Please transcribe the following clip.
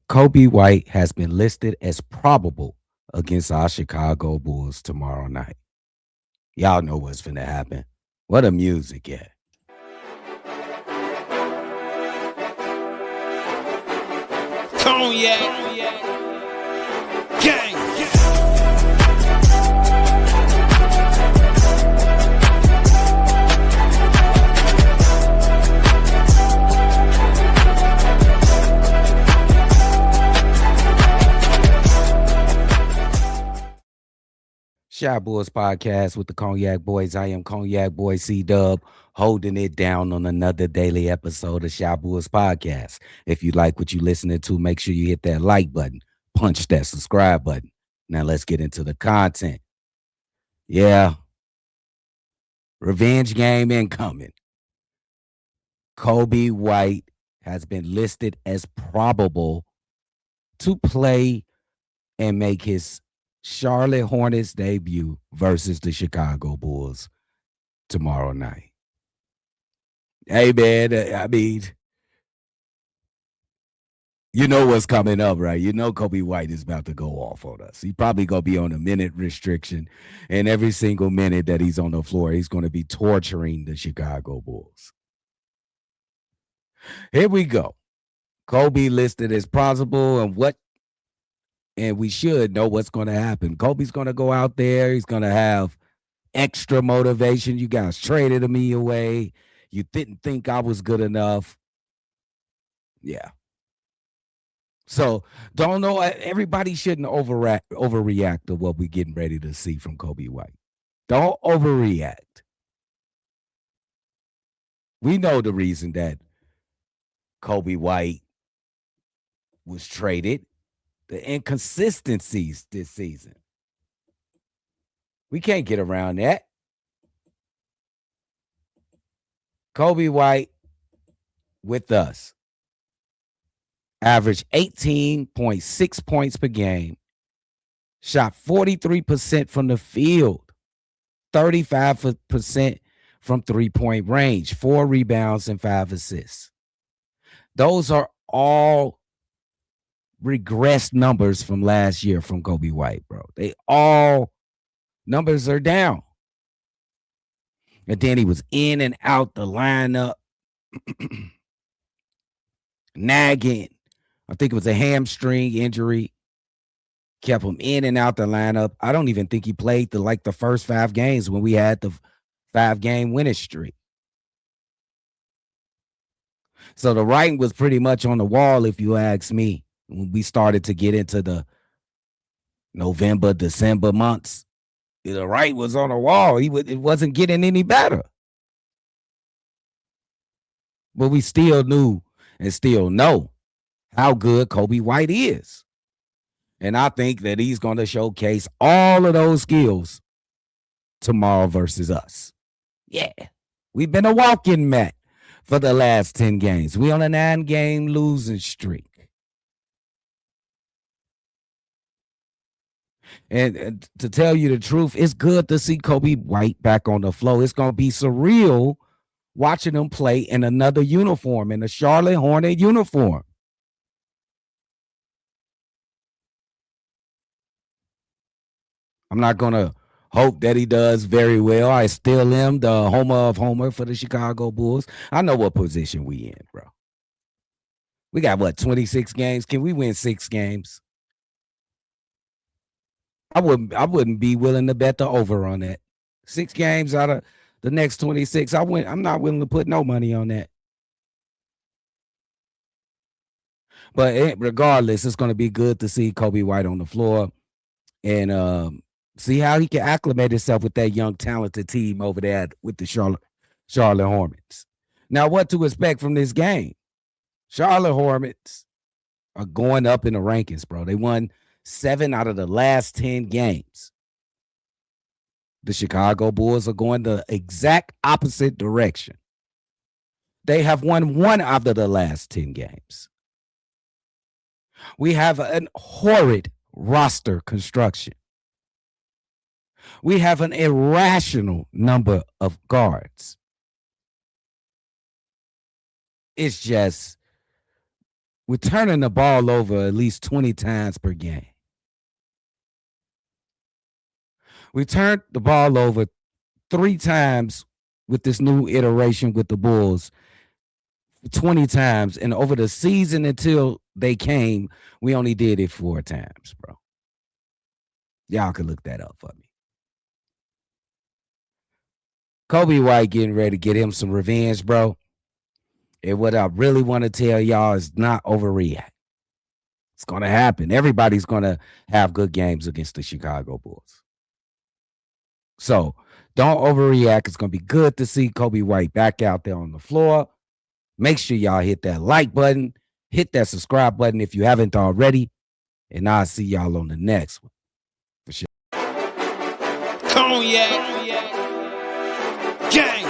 Coby White has been listed as probable against our Chicago Bulls tomorrow night. Y'all know what's finna happen. What a music at. Cognac, gang. Shy Boys Podcast with the Cognac Boys. I am Cognac Boy CDubb, holding it down on another daily episode of Shy Boys Podcast. If you like what you're listening to, make sure you hit that like button, punch that subscribe button. Now let's get into the content. Yeah, revenge game incoming. Coby White has been listed as probable to play and make his Charlotte Hornets debut versus the Chicago Bulls tomorrow night. Hey, man, I mean, you know what's coming up, right? You know Coby White is about to go off on us. He probably going to be on a minute restriction, and every single minute that he's on the floor, he's going to be torturing the Chicago Bulls. Here we go. Coby listed as possible, and we should know what's going to happen. Coby's going to go out there. He's going to have extra motivation. You guys traded me away. You didn't think I was good enough. Yeah. So don't know. Everybody shouldn't overreact to what we're getting ready to see from Coby White. Don't overreact. We know the reason that Coby White was traded. The inconsistencies this season. We can't get around that. Coby White with us averaged 18.6 points per game, shot 43% from the field, 35% from three-point range, 4 rebounds and 5 assists. Those are all regressed numbers from last year from Coby White, bro. They all numbers are down. And then he was in and out the lineup, nagging. I think it was a hamstring injury. Kept him in and out the lineup. I don't even think he played the first 5 games when we had the 5-game winning streak. So the writing was pretty much on the wall, if you ask me, when we started to get into the November, December months. The right was on the wall. It wasn't getting any better. But we still knew and still know how good Coby White is. And I think that he's going to showcase all of those skills tomorrow versus us. Yeah. We've been a walking mat for the last 10 games. We on a 9-game losing streak. And to tell you the truth, it's good to see Coby White back on the floor. It's going to be surreal watching him play in another uniform, in a Charlotte Hornet uniform. I'm not going to hope that he does very well. I still am the homer of homer for the Chicago Bulls. I know what position we in, bro. We got, 26 games? Can we win 6 games? I wouldn't be willing to bet the over on that. 6 games out of the next 26. I'm not willing to put no money on that. But regardless, it's going to be good to see Coby White on the floor and see how he can acclimate himself with that young, talented team over there with the Charlotte Hornets. Now, what to expect from this game? Charlotte Hornets are going up in the rankings, bro. They won 7 out of the last 10 games. The Chicago Bulls are going the exact opposite direction. They have won 1 out of the last 10 games. We have an horrid roster construction. We have an irrational number of guards. It's just We're turning the ball over at least 20 times per game. We turned the ball over 3 times with this new iteration with the Bulls, 20 times. And over the season until they came, we only did it 4 times, bro. Y'all can look that up for me. Coby White getting ready to get him some revenge, bro. And what I really want to tell y'all is not overreact. It's going to happen. Everybody's going to have good games against the Chicago Bulls. So don't overreact. It's going to be good to see Coby White back out there on the floor. Make sure y'all hit that like button. Hit that subscribe button if you haven't already. And I'll see y'all on the next one. For sure. Cognac. Gang.